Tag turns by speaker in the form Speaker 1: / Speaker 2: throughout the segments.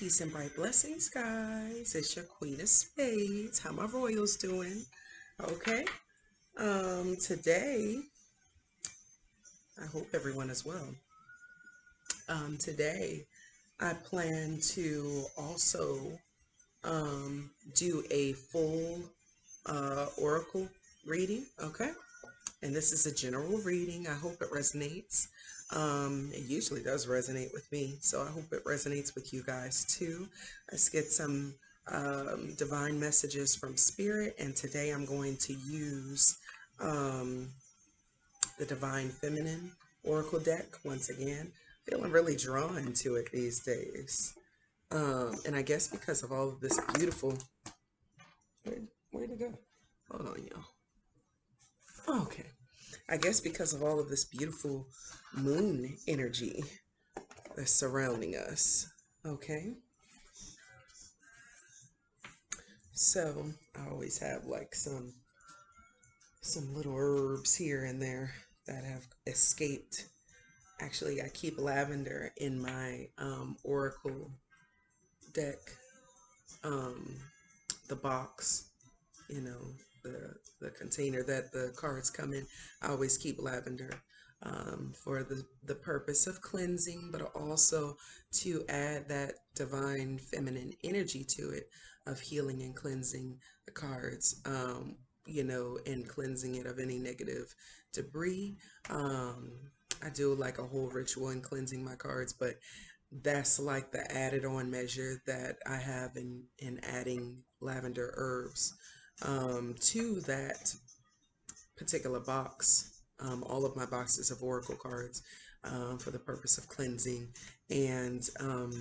Speaker 1: Peace and bright blessings, guys. It's your Queen of Spades. How my royals doing? Okay. Today, I hope everyone is well. Today, I plan to also do a full oracle reading. Okay. And this is a general reading. I hope it resonates. It usually does resonate with me, so I hope it resonates with you guys too. Let's get some divine messages from Spirit, and today I'm going to use the Divine Feminine Oracle deck once again. Feeling really drawn to it these days. And I guess because of all of this beautiful... Where'd it go? Hold on, y'all. Okay. I guess because of all of this beautiful moon energy that's surrounding us. Okay. So I always have like some little herbs here and there that have escaped. Actually, I keep lavender in my oracle deck, the box, you know, the container that the cards come in. I always keep lavender for the purpose of cleansing, but also to add that divine feminine energy to it of healing and cleansing the cards, you know, and cleansing it of any negative debris. I do like a whole ritual in cleansing my cards, but that's like the added on measure that I have in adding lavender herbs to that particular box. All of my boxes of oracle cards for the purpose of cleansing and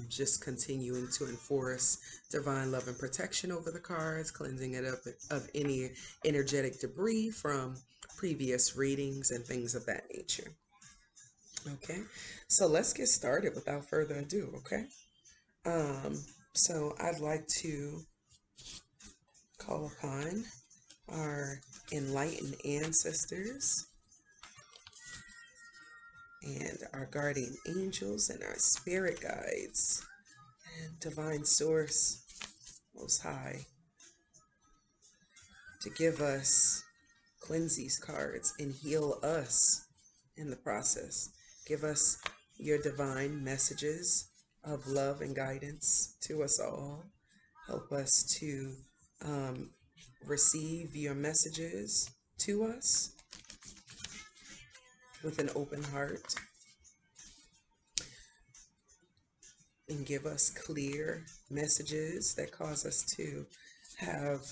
Speaker 1: just continuing to enforce divine love and protection over the cards, cleansing it up of any energetic debris from previous readings and things of that nature. Okay, so let's get started without further ado. Okay, so I'd like to call upon our enlightened ancestors and our guardian angels and our spirit guides and divine source, most high, to give us, cleanse these cards and heal us in the process. Give us your divine messages of love and guidance to us all. Help us to receive your messages to us with an open heart, and give us clear messages that cause us to have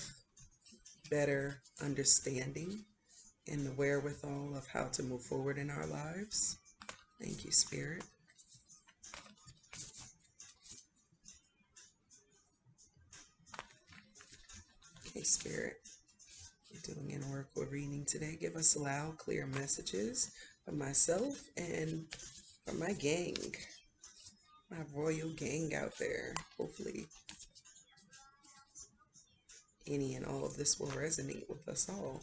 Speaker 1: better understanding and the wherewithal of how to move forward in our lives. Thank you, Spirit. Okay, Spirit, we're doing an oracle reading today. Give us loud, clear messages for myself and for my gang, my royal gang out there. Hopefully, any and all of this will resonate with us all.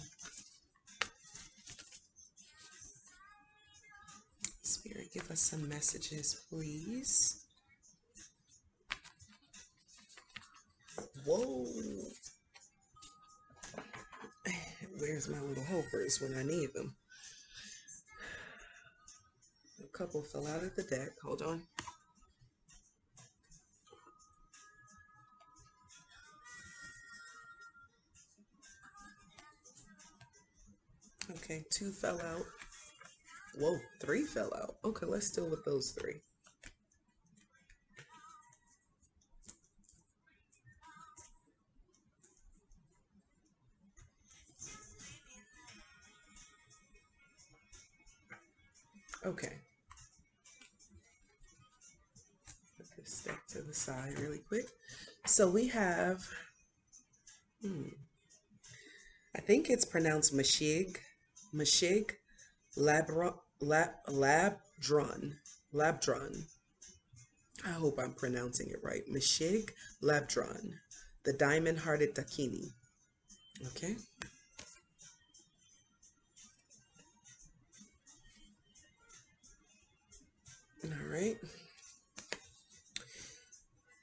Speaker 1: Spirit, give us some messages, please. Whoa. Where's my little helpers when I need them? A couple fell out of the deck. Hold on. Okay, 2 fell out. Whoa, 3 fell out. Okay, let's deal with those 3. Okay. Put this deck to the side really quick. So we have, I think it's pronounced Mashig, Labdron. I hope I'm pronouncing it right. Mashig Labdron, the diamond-hearted Dakini. Okay. All right.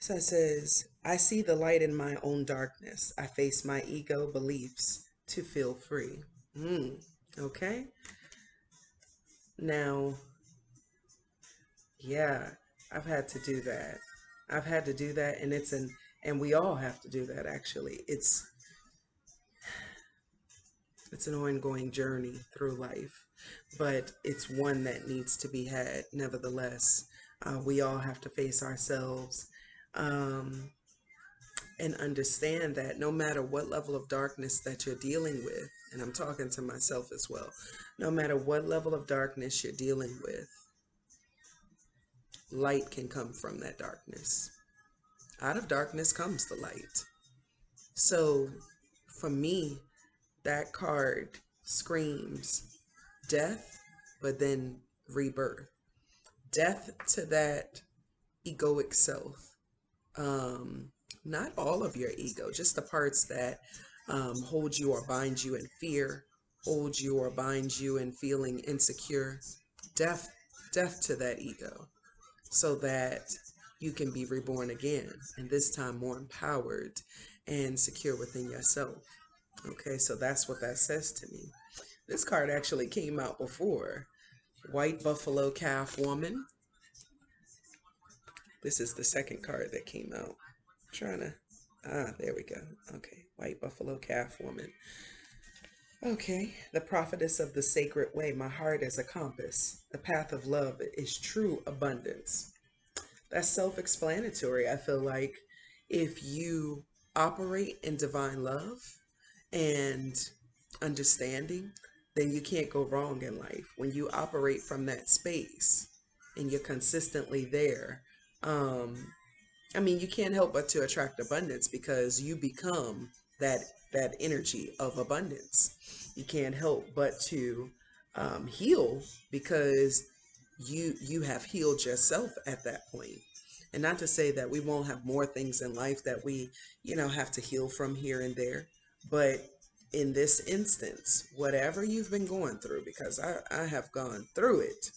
Speaker 1: So it says, I see the light in my own darkness. I face my ego beliefs to feel free. Okay. Now, yeah, I've had to do that. I've had to do that, and and we all have to do that actually. It's an ongoing journey through life, but it's one that needs to be had nevertheless. We all have to face ourselves, um, and understand that no matter what level of darkness that you're dealing with, and I'm talking to myself as well, no matter what level of darkness you're dealing with, light can come from that darkness. Out of darkness comes the light. So for me, that card screams death, but then rebirth. Death to that egoic self. Um, Not all of your ego, just the parts that hold you or bind you in fear, hold you or bind you in feeling insecure. Death, death to that ego, so that you can be reborn again, and this time more empowered and secure within yourself. Okay, so that's what that says to me. This card actually came out before. White Buffalo Calf Woman. This is the second card that came out. I'm trying to, there we go. Okay, White Buffalo Calf Woman. Okay, the prophetess of the sacred way. My heart is a compass. The path of love is true abundance. That's self-explanatory. I feel like if you operate in divine love and understanding, then you can't go wrong in life. When you operate from that space and you're consistently there, um, I mean, you can't help but to attract abundance because you become that that energy of abundance. You can't help but to heal because you have healed yourself at that point. And not to say that we won't have more things in life that we, have to heal from here and there, but in this instance, whatever you've been going through, because I have gone through it,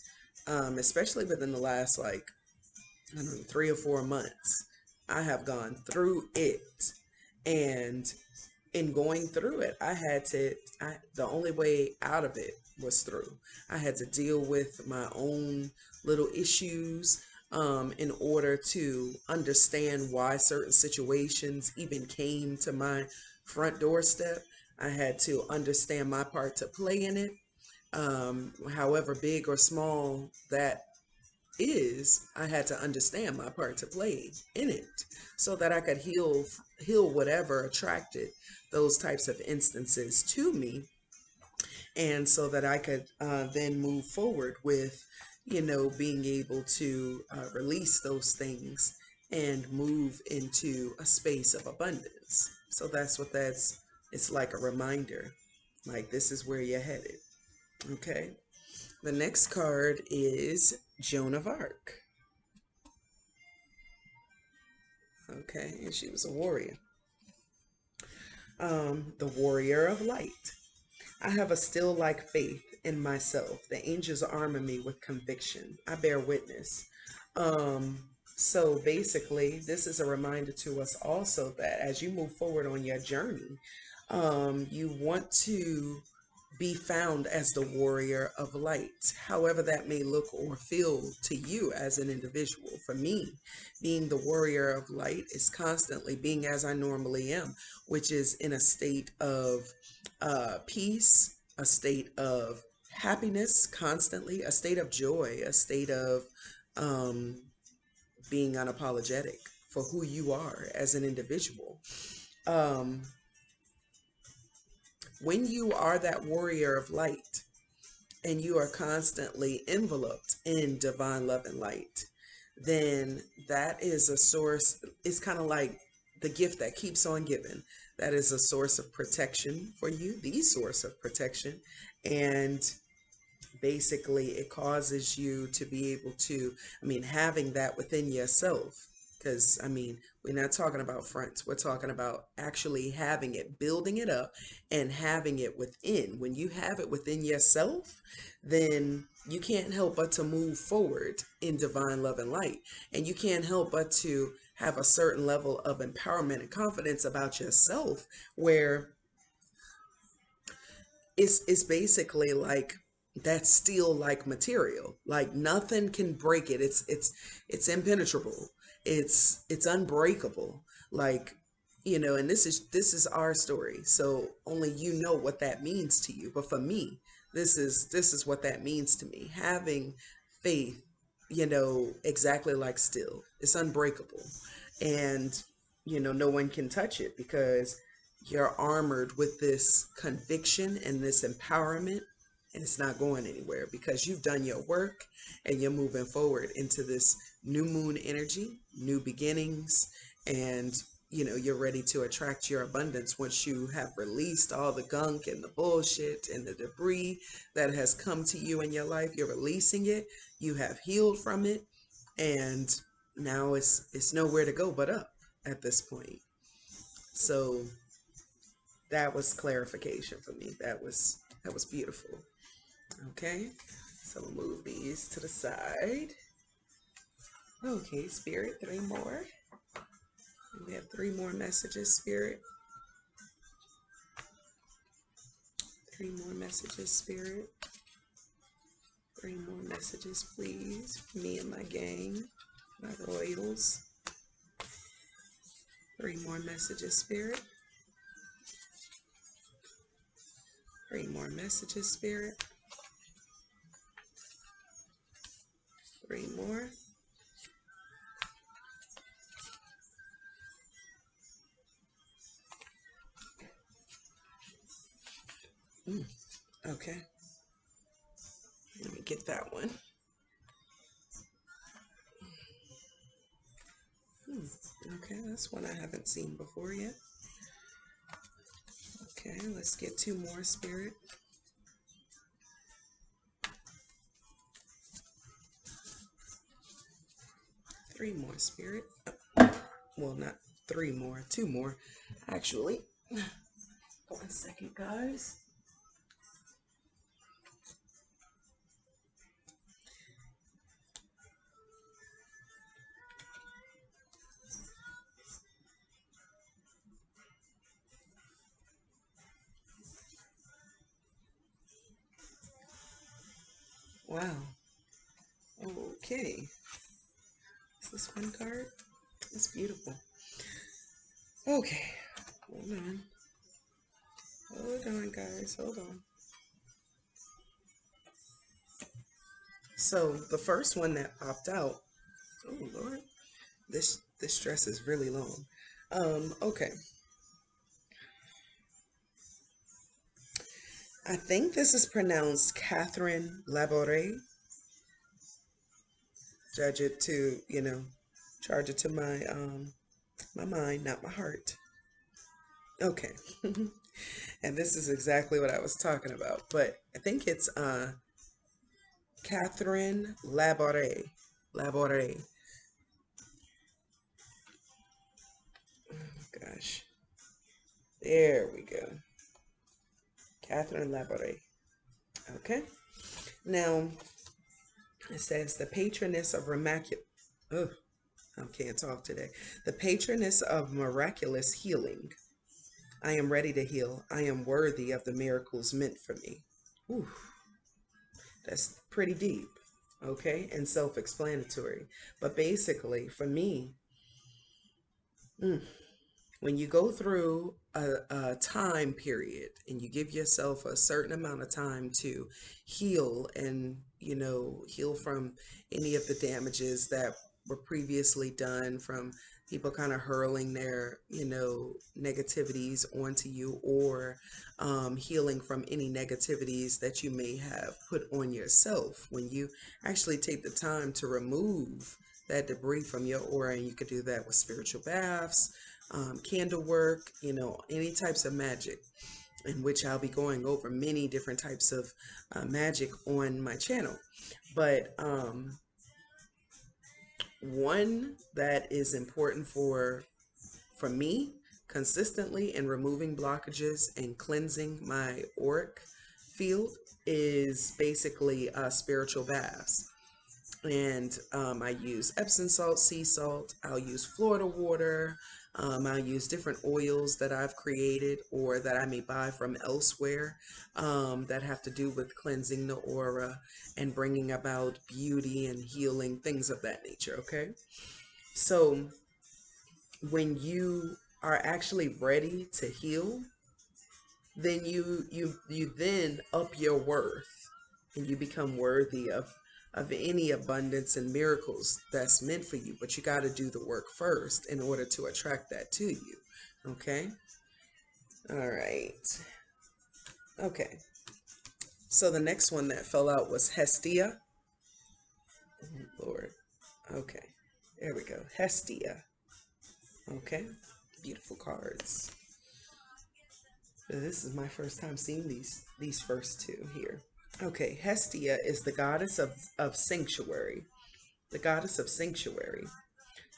Speaker 1: especially within the last, like, I don't know, 3 or 4 months. I have gone through it. And in going through it, the only way out of it was through. I had to deal with my own little issues in order to understand why certain situations even came to my front doorstep. I had to understand my part to play in it, however big or small that is. I had to understand my part to play in it so that I could heal whatever attracted those types of instances to me, and so that I could then move forward with, being able to release those things and move into a space of abundance. So that's what that's it's like a reminder, like this is where you're headed. Okay, the next card is Joan of Arc. Okay, and she was a warrior. The warrior of light. I have a still like faith in myself. The angels armor me with conviction. I bear witness. So basically, this is a reminder to us also that as you move forward on your journey, you want to be found as the warrior of light, however that may look or feel to you as an individual. For me, being the warrior of light is constantly being as I normally am, which is in a state of peace, a state of happiness constantly, a state of joy, a state of um, being unapologetic for who you are as an individual. Um, when you are that warrior of light, and you are constantly enveloped in divine love and light, then that is a source. It's kind of like the gift that keeps on giving. That is a source of protection for you, the source of protection. And basically, it causes you to be able to, having that within yourself. Because, we're not talking about fronts. We're talking about actually having it, building it up, and having it within. When you have it within yourself, then you can't help but to move forward in divine love and light. And you can't help but to have a certain level of empowerment and confidence about yourself, where it's basically like that's steel like material. Like nothing can break it. It's impenetrable. It's unbreakable. Like, and this is our story. So only you know what that means to you. But for me, this is what that means to me. Having faith, exactly like steel. It's unbreakable. And no one can touch it because you're armored with this conviction and this empowerment, and it's not going anywhere because you've done your work and you're moving forward into this new moon energy, new beginnings, and you're ready to attract your abundance once you have released all the gunk and the bullshit and the debris that has come to you in your life. You're releasing it, you have healed from it, and now it's nowhere to go but up at this point. So that was clarification for me. That was beautiful. Okay, so we'll move these to the side. Okay, Spirit, 3 more. We have 3 more messages, Spirit. 3 more messages, Spirit. 3 more messages, please. Me and my gang, my royals. 3 more messages, Spirit. 3 more messages, Spirit. 3 more. Okay. Let me get that one. Okay, that's one I haven't seen before yet. Okay, let's get 2 more, Spirit. 3 more, Spirit. Well, not 3 more, 2 more, actually. 1 second, guys. Wow. Okay. Is this 1 card? It's beautiful. Okay. Hold on. Hold on, guys. Hold on. So the first one that popped out. Oh Lord, this dress is really long. Okay. I think this is pronounced Catherine Labouré. Judge it to, charge it to my my mind, not my heart. Okay. And this is exactly what I was talking about. But I think it's Catherine Labouré. Labouré. Oh, gosh. There we go. Catherine Labouré. Okay. Now, it says the patroness of I can't talk today. The patroness of miraculous healing. I am ready to heal. I am worthy of the miracles meant for me. Ooh, that's pretty deep, okay, and self-explanatory. But basically, for me, when you go through a time period and you give yourself a certain amount of time to heal and, heal from any of the damages that were previously done from people kind of hurling their, negativities onto you, or healing from any negativities that you may have put on yourself. When you actually take the time to remove that debris from your aura, and you could do that with spiritual baths, candle work, any types of magic, in which I'll be going over many different types of magic on my channel. But one that is important for me consistently in removing blockages and cleansing my auric field is basically spiritual baths. And I use Epsom salt, sea salt. I'll use Florida water. I'll use different oils that I've created or that I may buy from elsewhere that have to do with cleansing the aura and bringing about beauty and healing, things of that nature. Okay. So when you are actually ready to heal, then you then up your worth and you become worthy of any abundance and miracles that's meant for you. But you got to do the work first in order to attract that to you. Okay. All right. Okay. So the next one that fell out was Hestia. Oh, Lord. Okay. There we go. Hestia. Okay. Beautiful cards. This is my first time seeing these first two here. Okay, Hestia is the goddess of sanctuary. The goddess of sanctuary.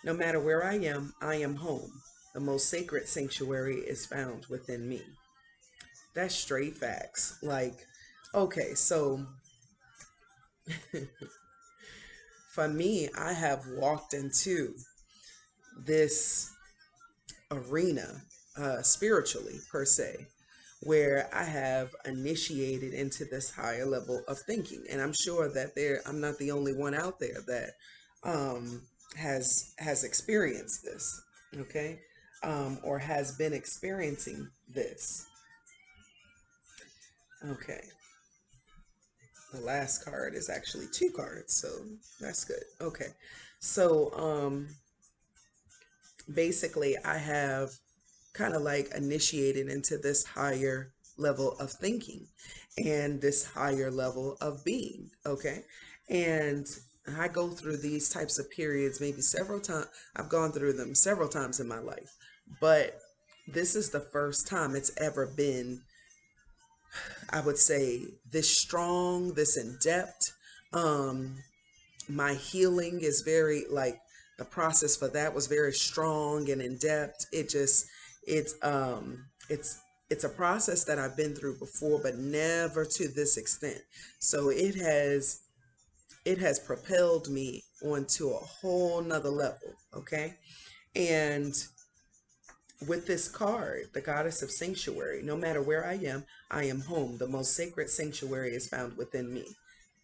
Speaker 1: No matter where I am home. The most sacred sanctuary is found within me. That's straight facts. Like, okay, so for me, I have walked into this arena spiritually, per se, where I have initiated into this higher level of thinking. And I'm sure that I'm not the only one out there that um, has experienced this, okay, or has been experiencing this. Okay, the last card is actually two cards, so that's good. Okay, so basically, I have kind of like initiated into this higher level of thinking and this higher level of being. Okay. And I go through these types of periods maybe several times. I've gone through them several times in my life, but this is the first time it's ever been, I would say, this strong, this in depth. Um, my healing is very like the process for that was very strong and in depth. It's it's a process that I've been through before, but never to this extent. So it has propelled me onto a whole nother level. Okay. And with this card, the goddess of sanctuary, no matter where I am home. The most sacred sanctuary is found within me.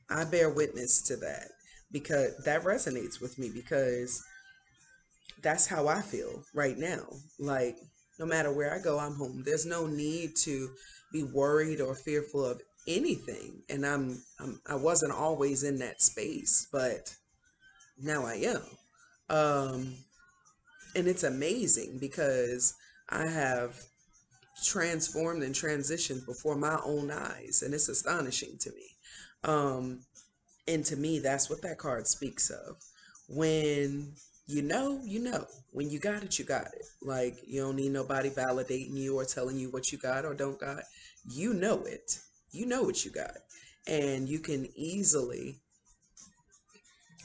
Speaker 1: I bear witness to that because that resonates with me because that's how I feel right now. Like, no matter where I go, I'm home. There's no need to be worried or fearful of anything. And I wasn't always in that space, but now I am. Um, and it's amazing because I have transformed and transitioned before my own eyes, and it's astonishing to me. Um, And to me, that's what that card speaks of. When you know, you know. When you got it, you got it. Like, you don't need nobody validating you or telling you what you got or don't got. You know it. You know what you got. And you can easily,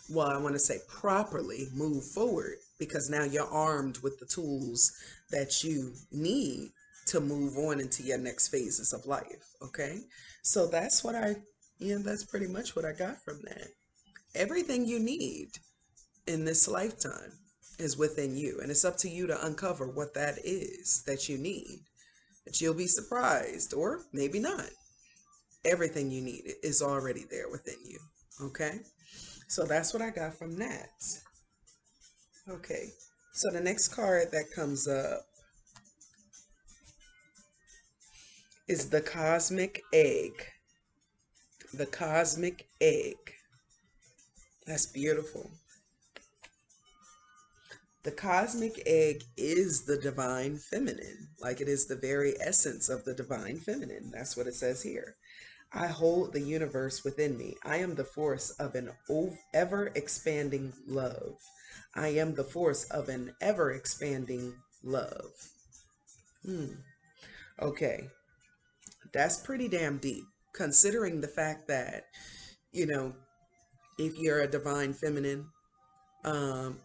Speaker 1: well, I want to say properly move forward because now you're armed with the tools that you need to move on into your next phases of life. Okay. So that's what that's pretty much what I got from that. Everything you need in this lifetime is within you, and it's up to you to uncover what that is that you need. But you'll be surprised, or maybe not. Everything you need is already there within you. Okay, so that's what I got from that. Okay, so the next card that comes up is the cosmic egg. The cosmic egg. That's beautiful. The cosmic egg is the divine feminine, like it is the very essence of the divine feminine. That's what it says here. I hold the universe within me. I am the force of an ever expanding love. I am the force of an ever expanding love. Hmm. Okay, that's pretty damn deep, considering the fact that, you know, if you're a divine feminine, um,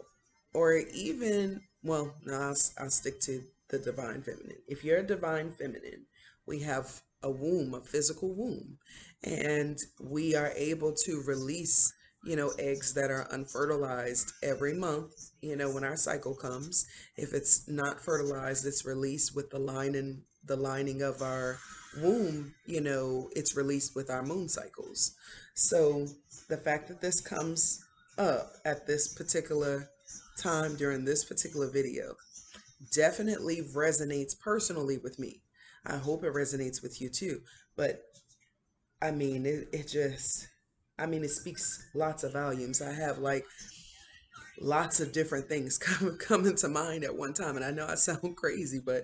Speaker 1: or even, well, no, I'll stick to the divine feminine. If you're a divine feminine, we have a womb, a physical womb, and we are able to release eggs that are unfertilized every month, when our cycle comes. If it's not fertilized, it's released with the lining of our womb, it's released with our moon cycles. So the fact that this comes up at this particular time during this particular video definitely resonates personally with me. I hope it resonates with you too. But I mean, it just, it speaks lots of volumes. I have like lots of different things coming to mind at one time. And I know I sound crazy, but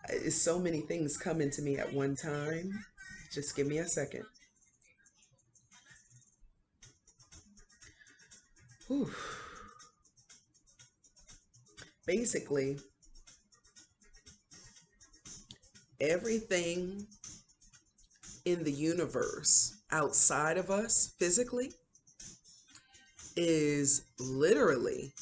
Speaker 1: it's so many things coming to me at one time. Just give me a second. Whew. Basically, everything in the universe outside of us physically is literally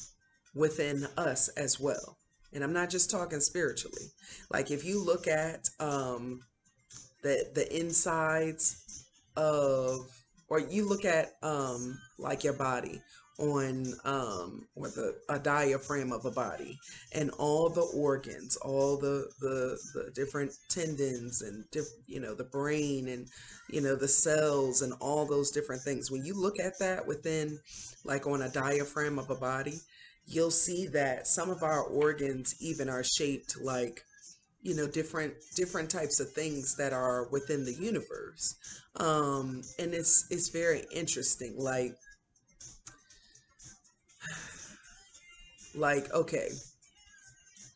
Speaker 1: within us as well. And I'm not just talking spiritually. Like if you look at the insides of, or you look at like your body on or a diaphragm of a body, and all the organs, all the different tendons and the brain, and the cells and all those different things. When you look at that within, like on a diaphragm of a body, you'll see that some of our organs even are shaped like different types of things that are within the universe. And it's very interesting. Like okay,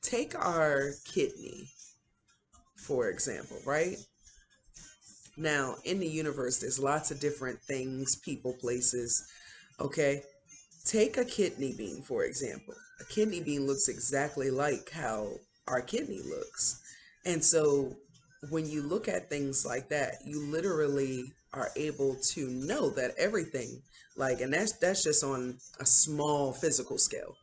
Speaker 1: take our kidney for example, right? Now in the universe there's lots of different things, people, places. Okay, take a kidney bean for example. A kidney bean looks exactly like how our kidney looks. And so when you look at things like that, you literally are able to know that everything, like, and that's just on a small physical scale.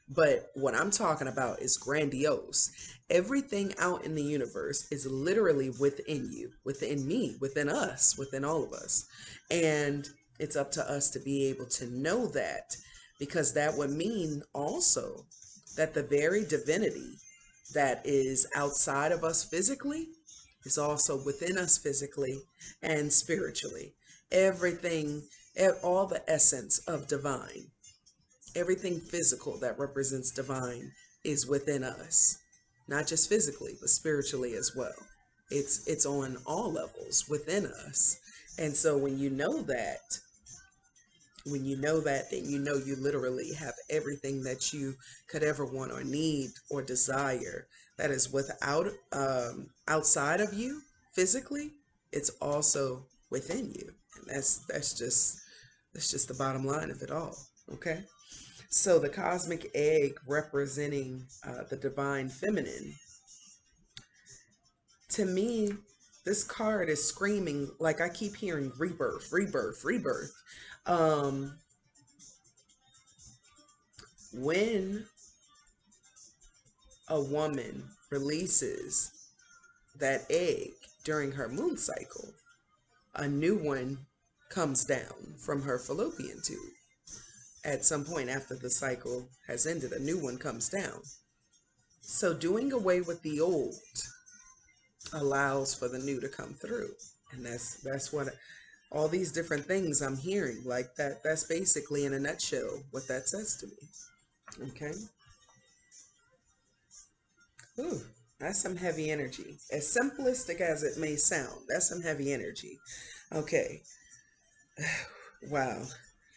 Speaker 1: But what I'm talking about is grandiose. Everything out in the universe is literally within you, within me, within us, within all of us. And it's up to us to be able to know that, because that would mean also that the very divinity that is outside of us physically is also within us physically and spiritually. Everything, all the essence of divine, everything physical that represents divine is within us, not just physically, but spiritually as well. It's on all levels within us. And so when you know that, then you literally have everything that you could ever want or need or desire that is without outside of you physically. It's also within you, and that's just the bottom line of it all. Okay, so the cosmic egg representing the divine feminine, to me, this card is screaming, like I keep hearing rebirth, rebirth, rebirth. um when a woman releases that egg during her moon cycle, a new one comes down from her fallopian tube. At some point after the cycle has ended, a new one comes down. So doing away with the old allows for the new to come through. And that's what all these different things I'm hearing, like that's basically in a nutshell what that says to me. Okay. Ooh, that's some heavy energy. As simplistic as it may sound, that's some heavy energy. Okay. Wow.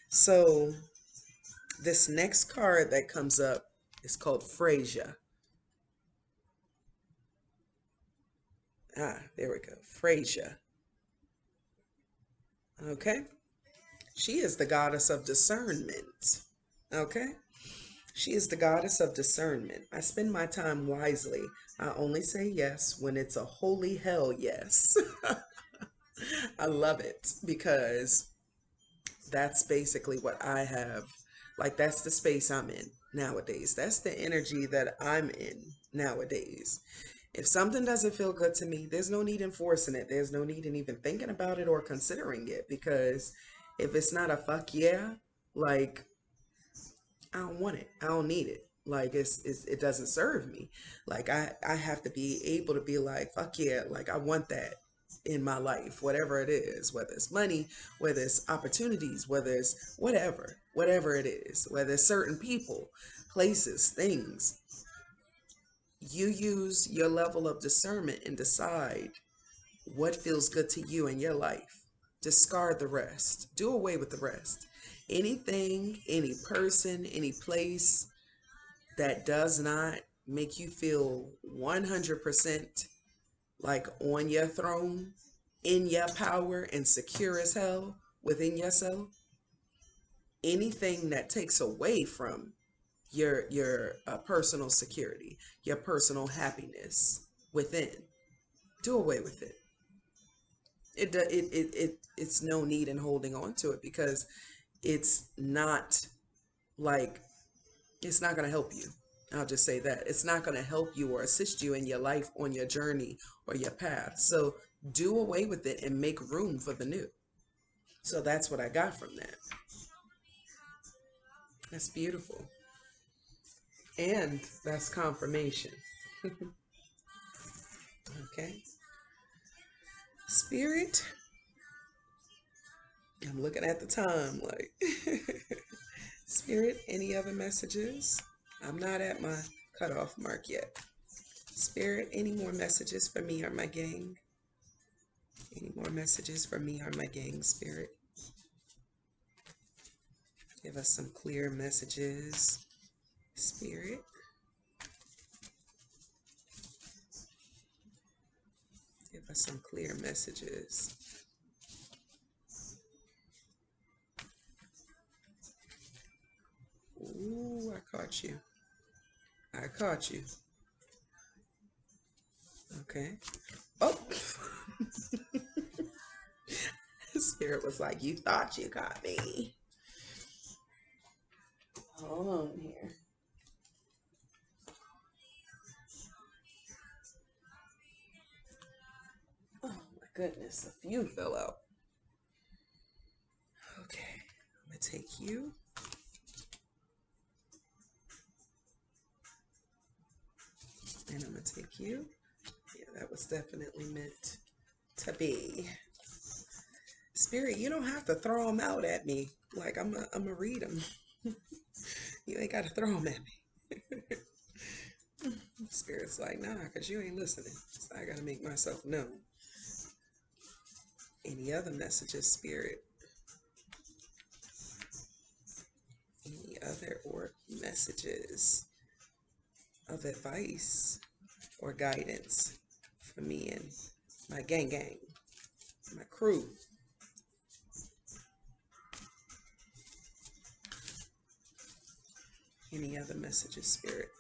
Speaker 1: So this next card that comes up is called Freyja. There we go. Freyja. Okay. She is the goddess of discernment. Okay. She is the goddess of discernment. I spend my time wisely. I only say yes when it's a holy hell yes. I love it because that's basically what I have. Like, that's the space I'm in nowadays. That's the energy that I'm in nowadays. If something doesn't feel good to me, there's no need in forcing it. There's no need in even thinking about it or considering it, because if it's not a fuck yeah, Like, I don't want it. I don't need it. Like it doesn't serve me. Like I have to be able to be like, fuck yeah, like I want that in my life, whatever it is, whether it's money, whether it's opportunities, whether it's whatever it is, whether it's certain people, places, things. You use your level of discernment and decide what feels good to you in your life. Discard the rest. Do away with the rest. Anything, any person, any place that does not make you feel 100% like on your throne, in your power, and secure as hell within yourself, anything that takes away from your personal security, your personal happiness within, do away with it. It's no need in holding on to it, because it's not like, it's not going to help you. I'll just say that it's not going to help you or assist you in your life, on your journey or your path. So do away with it and make room for the new. So that's what I got from that. That's beautiful. And that's confirmation. Okay. Spirit, I'm looking at the time like, Spirit, any other messages? I'm not at my cutoff mark yet. Spirit, any more messages for me or my gang? Any more messages for me or my gang, Spirit? Give us some clear messages, Spirit. Give us some clear messages. Ooh, I caught you. I caught you. Okay. Oh. Spirit was like, you thought you got me. Hold on here. Oh my goodness, a few fell out. Okay, I'm gonna take you. And I'm gonna take you. Yeah, that was definitely meant to be. Spirit, you don't have to throw them out at me. Like, I'm gonna read them. You ain't gotta throw them at me. Spirit's like, nah, because you ain't listening. So I gotta make myself known. Any other messages, Spirit? Any other or messages of advice or guidance for me and my gang, my crew? Any other messages, Spirit?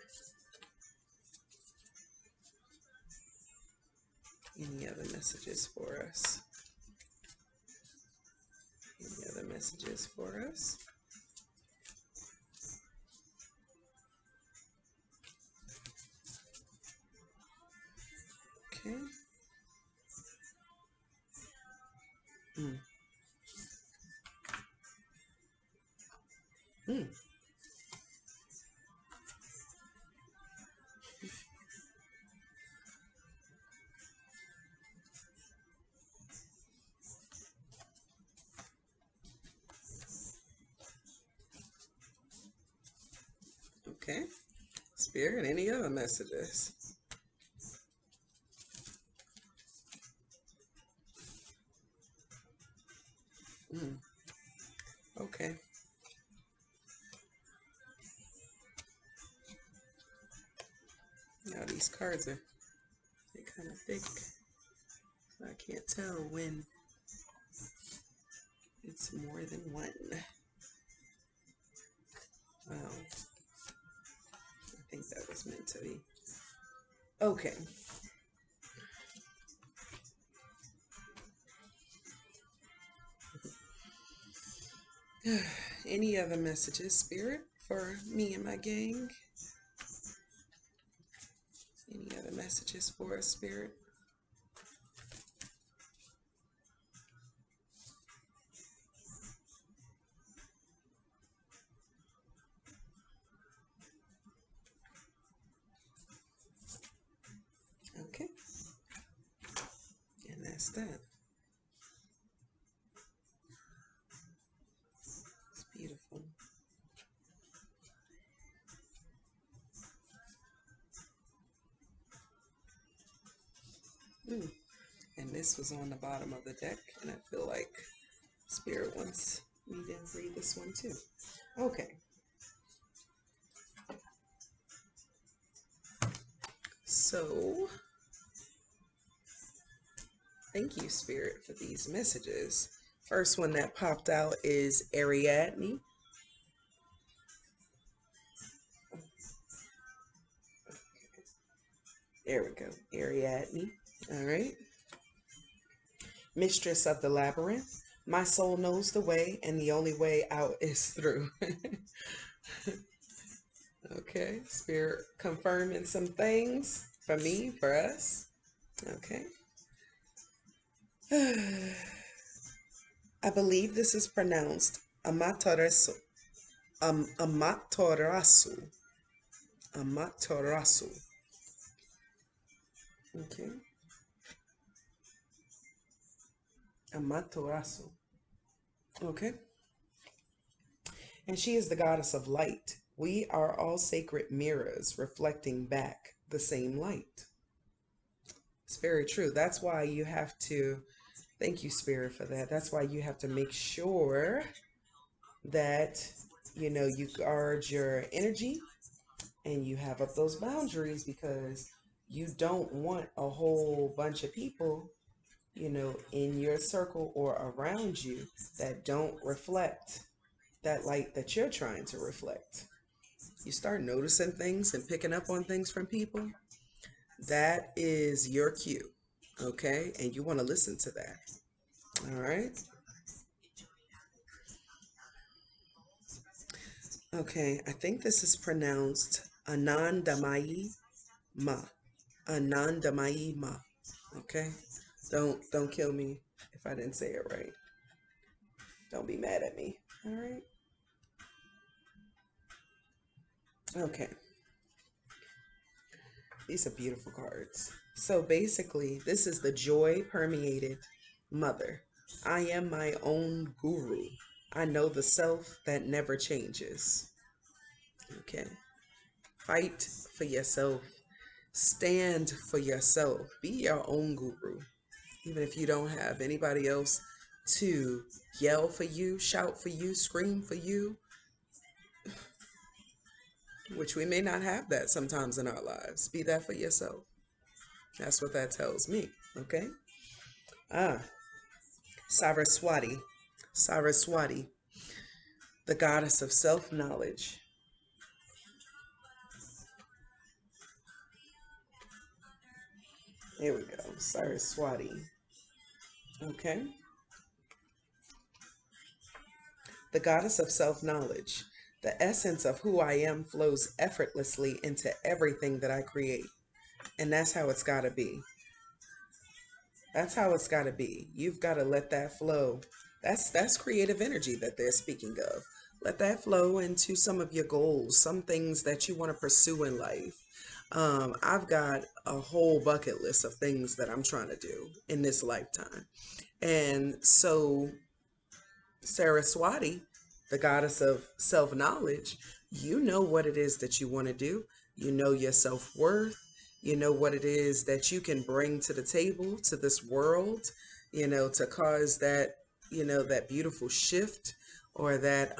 Speaker 1: Any other messages for us? Any other messages for us? Okay. Mm. Mm. Okay. Spirit, any other messages? Mm. Okay. Now these cards are, they're kind of thick. So I can't tell when it's more than one. Wow. I think that was meant to be. Okay. Any other messages, Spirit, for me and my gang? Any other messages for us, Spirit? What's that? It's beautiful. Mm. And this was on the bottom of the deck, and I feel like Spirit wants me to read this one too. Okay. So, thank you, Spirit, for these messages. First one that popped out is Ariadne. There we go. Ariadne. All right. Mistress of the labyrinth. My soul knows the way, and the only way out is through. Okay. Spirit confirming some things for me, for us. Okay. I believe this is pronounced Amaterasu. Amaterasu. Amaterasu. Okay. Amaterasu. Okay. And she is the goddess of light. We are all sacred mirrors reflecting back the same light. It's very true. That's why you have to, thank you, Spirit, for that. That's why you have to make sure that, you guard your energy and you have up those boundaries, because you don't want a whole bunch of people, in your circle or around you that don't reflect that light that you're trying to reflect. You start noticing things and picking up on things from people, that is your cue, okay? And you want to listen to that, all right? Okay, I think this is pronounced Anandamayi Ma. Anandamayi Ma. Okay? Don't kill me if I didn't say it right. Don't be mad at me. All right? Okay. These are beautiful cards. So basically, this is the joy permeated mother. I am my own guru. I know the self that never changes. Okay. Fight for yourself. Stand for yourself. Be your own guru. Even if you don't have anybody else to yell for you, shout for you, scream for you, which we may not have that sometimes in our lives. Be that for yourself. That's what that tells me. Okay. Ah, Saraswati. Saraswati, the goddess of self-knowledge. There we go. Saraswati. Okay. The goddess of self-knowledge. The essence of who I am flows effortlessly into everything that I create. And that's how it's got to be. That's how it's got to be. You've got to let that flow. That's creative energy that they're speaking of. Let that flow into some of your goals, some things that you want to pursue in life. I've got a whole bucket list of things that I'm trying to do in this lifetime. And so Saraswati, the goddess of self-knowledge, you know what it is that you want to do. You know your self-worth. You know what it is that you can bring to the table, to this world, to cause that, that beautiful shift, or that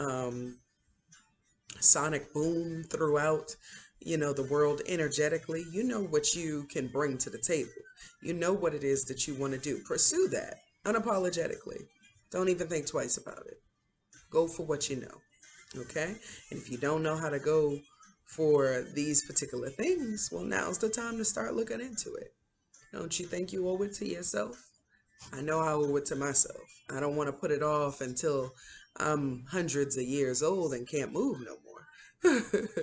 Speaker 1: sonic boom throughout, the world energetically. You know what you can bring to the table. You know what it is that you want to do. Pursue that unapologetically. Don't even think twice about it. Go for what you know. Okay? And if you don't know how to go for these particular things, well, now's the time to start looking into it. Don't you think you owe it to yourself? I know I owe it to myself. I don't want to put it off until I'm hundreds of years old and can't move no more.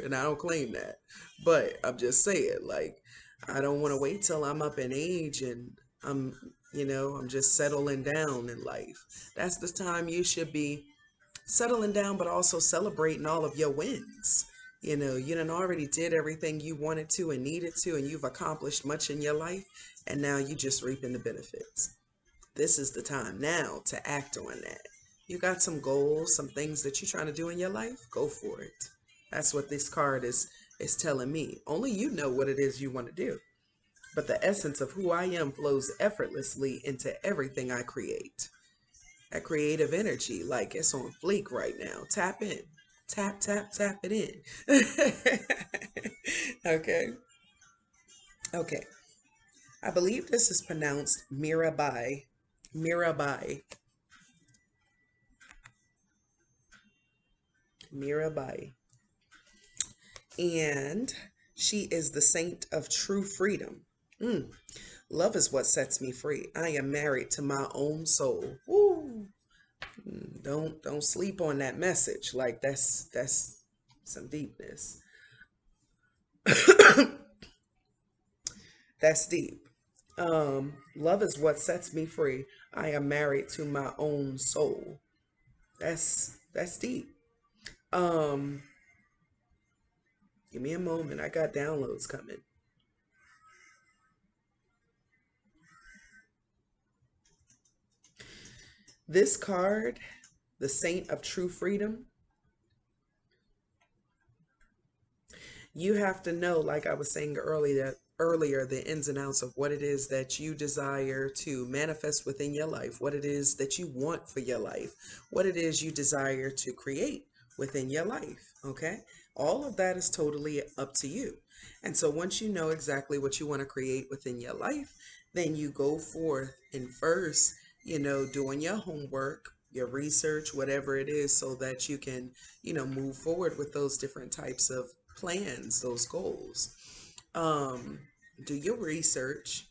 Speaker 1: And I don't claim that. But I'm just saying, like, I don't want to wait till I'm up in age and I'm just settling down in life. That's the time you should be settling down, but also celebrating all of your wins. You done already did everything you wanted to and needed to, and you've accomplished much in your life, and now you just reaping the benefits. This is the time now to act on that. You got some goals, some things that you're trying to do in your life, go for it. That's what this card is telling me. Only you know what it is you want to do. But the essence of who I am flows effortlessly into everything I create. That creative energy, like it's on fleek right now. Tap in. Tap, tap, tap it in. Okay. Okay. I believe this is pronounced Mirabai. Mirabai. Mirabai. And she is the saint of true freedom. Mm. Love is what sets me free. I am married to my own soul. Woo. Don't sleep on that message. Like that's some deepness. That's deep. Love is what sets me free. I am married to my own soul. That's deep. Um, Give me a moment. I got downloads coming. This card, the Saint of True Freedom, you have to know, like I was saying earlier, the ins and outs of what it is that you desire to manifest within your life, what it is that you want for your life, what it is you desire to create within your life. Okay. All of that is totally up to you. And so once you know exactly what you want to create within your life, then you go forth and first, doing your homework, your research, whatever it is, so that you can, move forward with those different types of plans, those goals. Um, do your research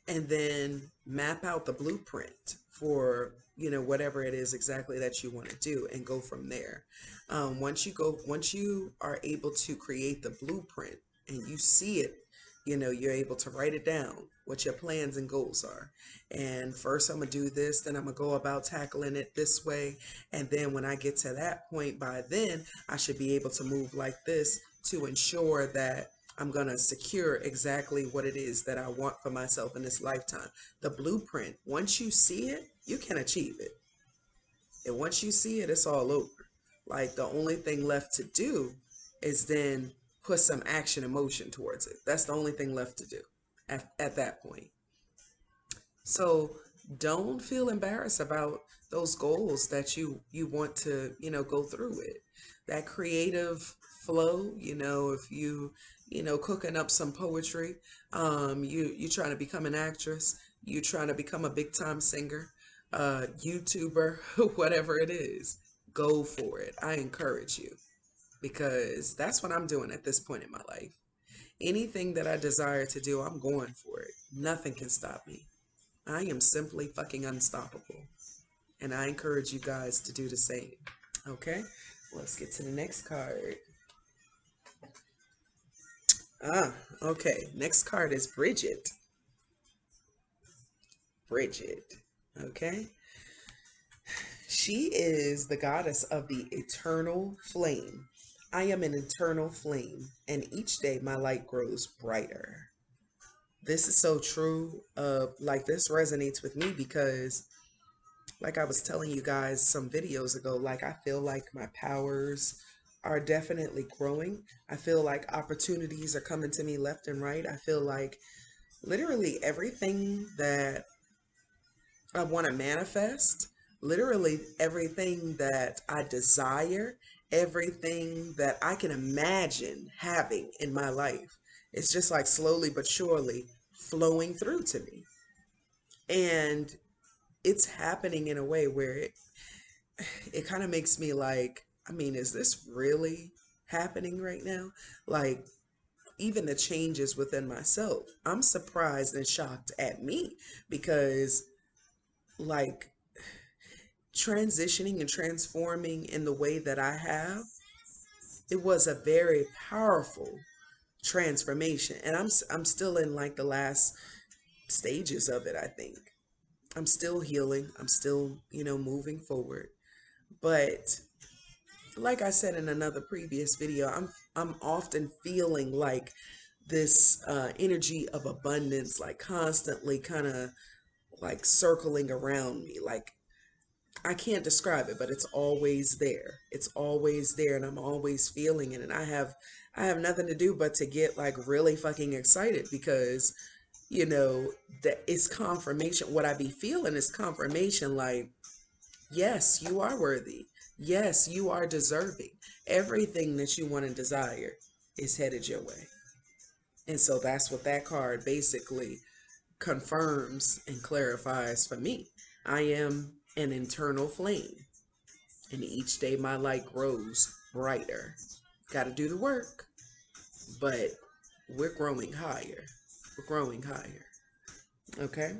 Speaker 1: and then map out the blueprint for, whatever it is exactly that you want to do and go from there. Once you are able to create the blueprint and you see it, you're able to write it down, what your plans and goals are. And first I'm going to do this, then I'm going to go about tackling it this way. And then when I get to that point, by then I should be able to move like this to ensure that I'm going to secure exactly what it is that I want for myself in this lifetime. The blueprint, once you see it, you can achieve it. And once you see it, it's all over. Like the only thing left to do is then put some action and motion towards it. That's the only thing left to do at that point. So don't feel embarrassed about those goals that you want to, go through with. That creative flow, if cooking up some poetry, you trying to become an actress, you trying to become a big time singer, YouTuber, whatever it is, go for it. I encourage you because that's what I'm doing at this point in my life. Anything that I desire to do, I'm going for it. Nothing can stop me. I am simply fucking unstoppable. And I encourage you guys to do the same. Okay, let's get to the next card. Okay. Next card is Bridget. Bridget. Okay. She is the goddess of the eternal flame. I am an eternal flame, and each day my light grows brighter. This is so true. Like this resonates with me because like I was telling you guys some videos ago, like I feel like my powers are definitely growing. I feel like opportunities are coming to me left and right. I feel like literally everything that I want to manifest, literally everything that I desire, everything that I can imagine having in my life, it's just like slowly but surely flowing through to me. And it's happening in a way where it kind of makes me like, I mean, is this really happening right now? Like, even the changes within myself, I'm surprised and shocked at me because, like, transitioning and transforming in the way that I have, it was a very powerful transformation. And I'm still in like the last stages of it, I think. I'm still healing. I'm still, moving forward. But like I said in another previous video, I'm often feeling like this energy of abundance, like constantly kind of like circling around me. Like, I can't describe it, but it's always there. It's always there, and I'm always feeling it. And I have nothing to do but to get like really fucking excited because, you know, that it's confirmation. What I be feeling is confirmation, like, yes, you are worthy. Yes, you are deserving. Everything that you want and desire is headed your way. And so that's what that card basically confirms and clarifies for me. I am an internal flame, and each day my light grows brighter. Got to do the work, but we're growing higher. We're growing higher. Okay?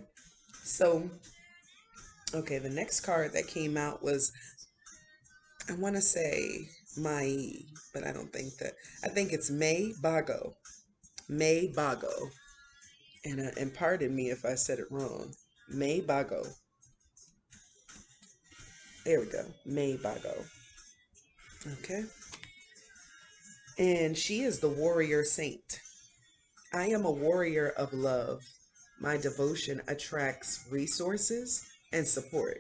Speaker 1: So, okay, the next card that came out was, I want to say Mai, but I don't think that. I think it's May Bago. May Bago. And pardon me if I said it wrong. May Bago. There we go. May Bago. Okay. And she is the warrior saint. I am a warrior of love. My devotion attracts resources and support.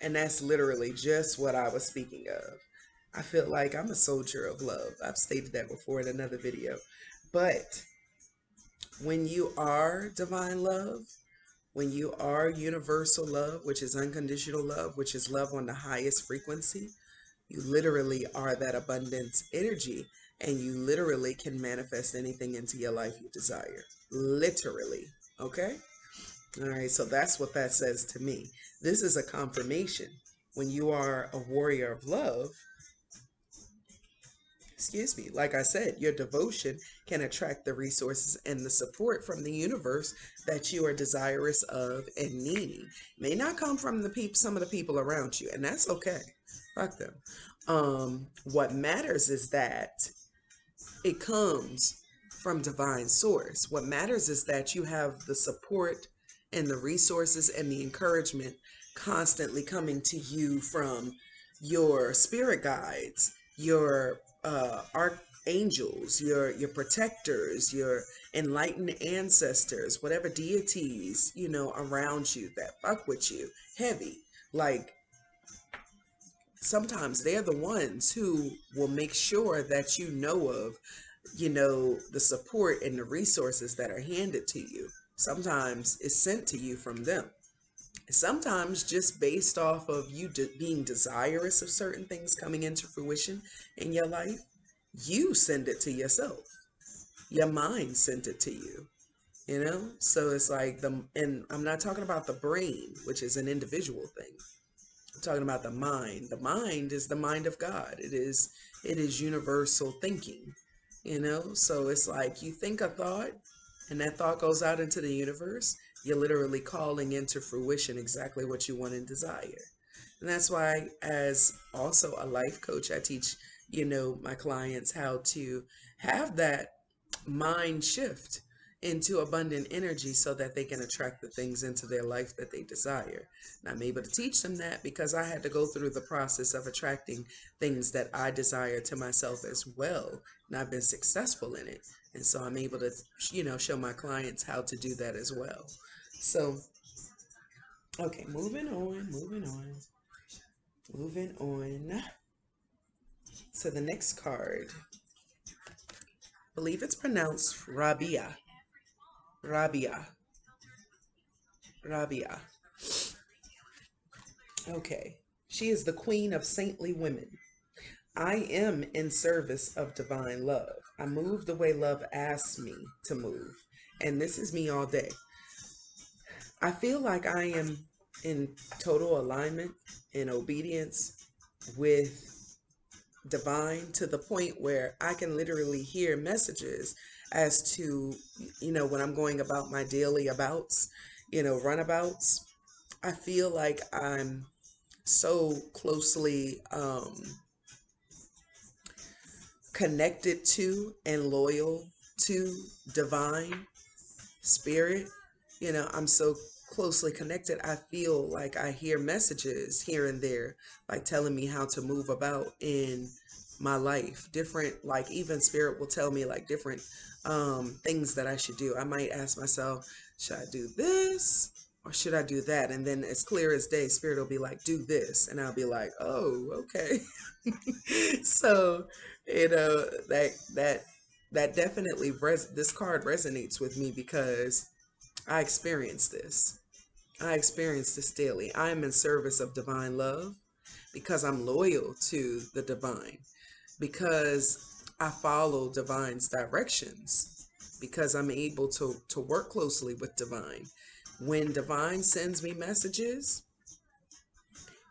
Speaker 1: And that's literally just what I was speaking of. I feel like I'm a soldier of love. I've stated that before in another video. But when you are divine love, when you are universal love, which is unconditional love, which is love on the highest frequency, you literally are that abundance energy, and you literally can manifest anything into your life you desire. Literally. Okay? All right, so that's what that says to me. This is a confirmation. When you are a warrior of love, excuse me, like I said, your devotion can attract the resources and the support from the universe that you are desirous of and needing. May not come from some of the people around you, and that's okay. Fuck them. What matters is that it comes from divine source. What matters is that you have the support and the resources and the encouragement constantly coming to you from your spirit guides, your archangels, your protectors, your enlightened ancestors, whatever deities, you know, around you that fuck with you heavy. Like, sometimes they're the ones who will make sure that you know of, you know, the support and the resources that are handed to you. Sometimes it's sent to you from them. Sometimes just based off of you being desirous of certain things coming into fruition in your life, you send it to yourself. Your mind sent it to you, you know? So it's like and I'm not talking about the brain, which is an individual thing. I'm talking about the mind. The mind is the mind of God. It is universal thinking, you know? So it's like you think a thought and that thought goes out into the universe. You're literally calling into fruition exactly what you want and desire. And that's why, as also a life coach, I teach, you know, my clients how to have that mind shift into abundant energy so that they can attract the things into their life that they desire. And I'm able to teach them that because I had to go through the process of attracting things that I desire to myself as well. And I've been successful in it. And so I'm able to, you know, show my clients how to do that as well. So, okay, moving on. Moving on to the next card. I believe it's pronounced Rabia. Rabia. Rabia. Okay. She is the queen of saintly women. I am in service of divine love. I move the way love asks me to move. And this is me all day. I feel like I am in total alignment and obedience with divine to the point where I can literally hear messages as to, you know, when I'm going about my daily abouts, you know, runabouts. I feel like I'm so closely connected to and loyal to divine spirit. You know, I'm so closely connected. I feel like I hear messages here and there, like telling me how to move about in my life. Different, like even spirit will tell me like different things that I should do. I might ask myself, should I do this or should I do that? And then as clear as day, Spirit will be like, do this. And I'll be like, oh, okay. So, that definitely, this card resonates with me because I experienced this. I experience this daily. I am in service of divine love because I'm loyal to the divine, because I follow divine's directions, because I'm able to work closely with divine. When divine sends me messages,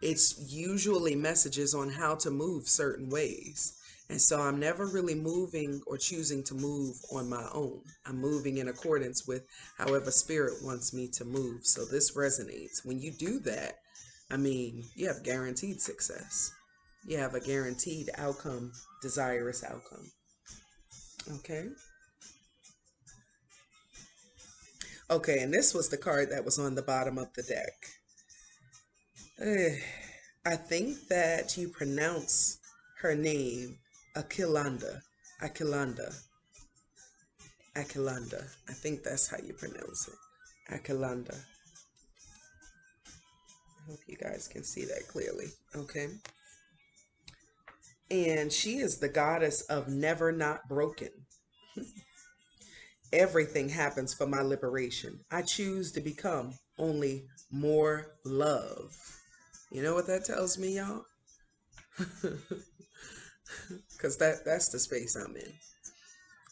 Speaker 1: it's usually messages on how to move certain ways. And so I'm never really moving or choosing to move on my own. I'm moving in accordance with however spirit wants me to move. So this resonates. When you do that, I mean, you have guaranteed success. You have a guaranteed outcome, desirous outcome. Okay. Okay, and this was the card that was on the bottom of the deck. I think that you pronounce her name Aquilanda. Aquilanda. Aquilanda. I think that's how you pronounce it. Aquilanda. I hope you guys can see that clearly. Okay. And she is the goddess of never not broken. Everything happens for my liberation. I choose to become only more love. You know what that tells me, y'all? Because that's the space I'm in.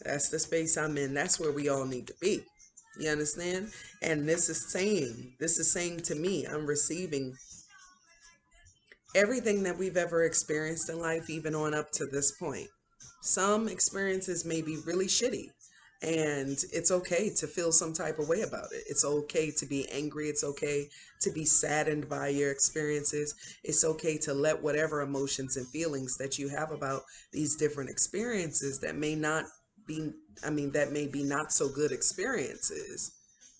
Speaker 1: That's the space I'm in. That's where we all need to be. You understand? And this is saying to me, I'm receiving everything that we've ever experienced in life, even on up to this point. Some experiences may be really shitty, and it's okay to feel some type of way about it. It's okay to be angry. It's okay to be saddened by your experiences. It's okay to let whatever emotions and feelings that you have about these different experiences that may not be, that may be not so good experiences.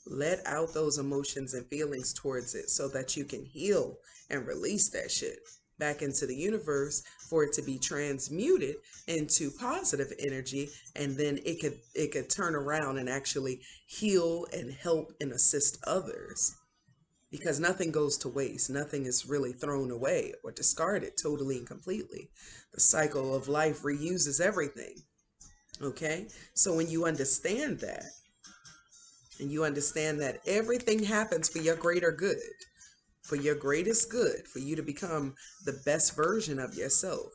Speaker 1: Let out those emotions and feelings towards it so that you can heal and release that shit back into the universe for it to be transmuted into positive energy, and then it could turn around and actually heal and help and assist others, because nothing goes to waste. Nothing is really thrown away or discarded totally and completely. The cycle of life reuses everything. Okay, so when you understand that, and you understand that everything happens for your greater good, for your greatest good, for you to become the best version of yourself,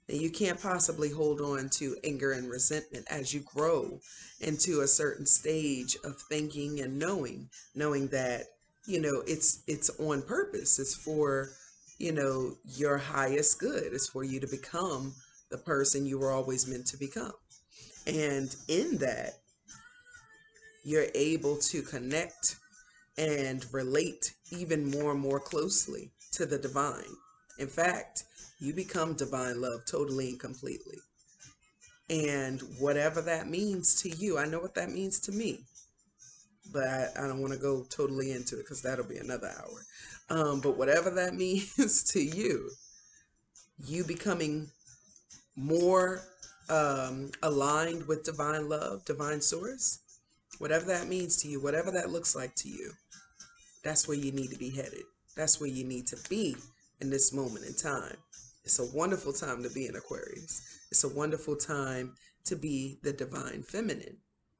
Speaker 1: then you can't possibly hold on to anger and resentment as you grow into a certain stage of thinking and knowing that, it's on purpose. It's for, your highest good. It's for you to become the person you were always meant to become. And in that, you're able to connect and relate even more and more closely to the divine. In fact, you become divine love totally and completely. And whatever that means to you, I know what that means to me, but I don't want to go totally into it because that'll be another hour. But whatever that means to you, you becoming more aligned with divine love, divine source, whatever that means to you, whatever that looks like to you, that's where you need to be headed. That's where you need to be in this moment in time. It's a wonderful time to be in Aquarius. It's a wonderful time to be the divine feminine,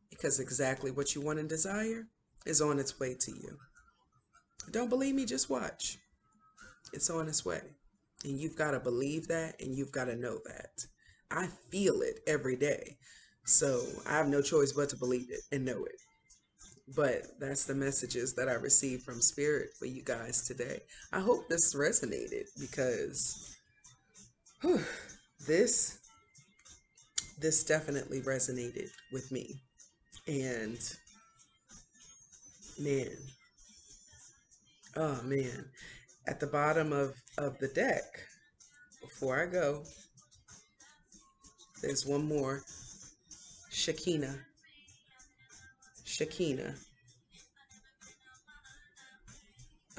Speaker 1: because exactly what you want and desire is on its way to you. Don't believe me? Just watch. It's on its way. And you've got to believe that, and you've got to know that. I feel it every day. So I have no choice but to believe it and know it. But that's the messages that I received from Spirit for you guys today. I hope this resonated, because this definitely resonated with me. And man, oh man, at the bottom of the deck, before I go, there's one more. Shekinah. Shekinah.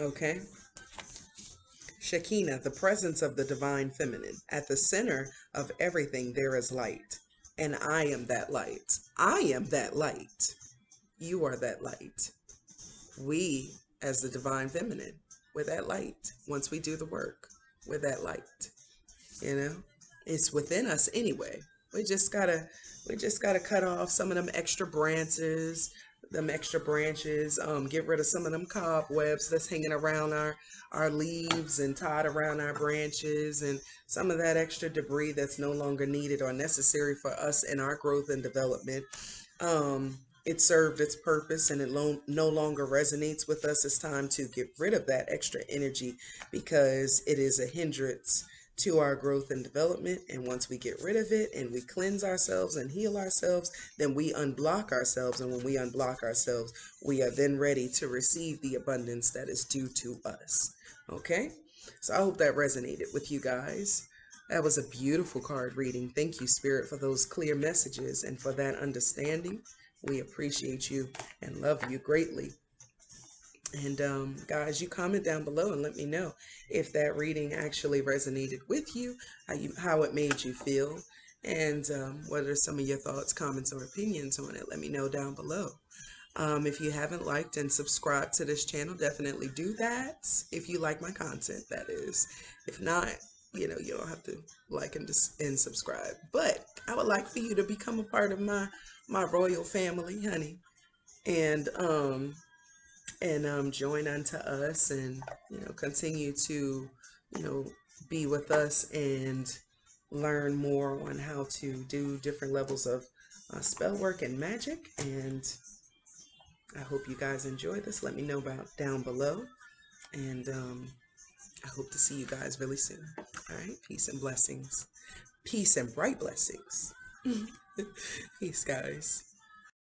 Speaker 1: Okay. Shekinah, the presence of the divine feminine. At the center of everything, there is light. And I am that light. I am that light. You are that light. We as the divine feminine. We're that light. Once we do the work, we're that light. You know, it's within us anyway. We just gotta, we just gotta cut off some of them extra branches. Get rid of some of them cobwebs that's hanging around our leaves and tied around our branches, and some of that extra debris that's no longer needed or necessary for us in our growth and development. It served its purpose and it no longer resonates with us. It's time to get rid of that extra energy because it is a hindrance to our growth and development. And once we get rid of it and we cleanse ourselves and heal ourselves, then we unblock ourselves. And when we unblock ourselves, we are then ready to receive the abundance that is due to us. Okay? So I hope that resonated with you guys. That was a beautiful card reading. Thank you, Spirit, for those clear messages and for that understanding. We appreciate you and love you greatly. And guys, you comment down below and let me know if that reading actually resonated with you, how it made you feel, and what are some of your thoughts, comments, or opinions on it. Let me know down below. If you haven't liked and subscribed to this channel, definitely do that. If you like my content, that is. If not, you don't have to like and subscribe. But I would like for you to become a part of my royal family, honey, and join unto us, and continue to you know be with us and learn more on how to do different levels of spell work and magic. And I hope you guys enjoy this. Let me know about down below. And I hope to see you guys really soon. All right. Peace and blessings. Peace and bright blessings. Peace, guys.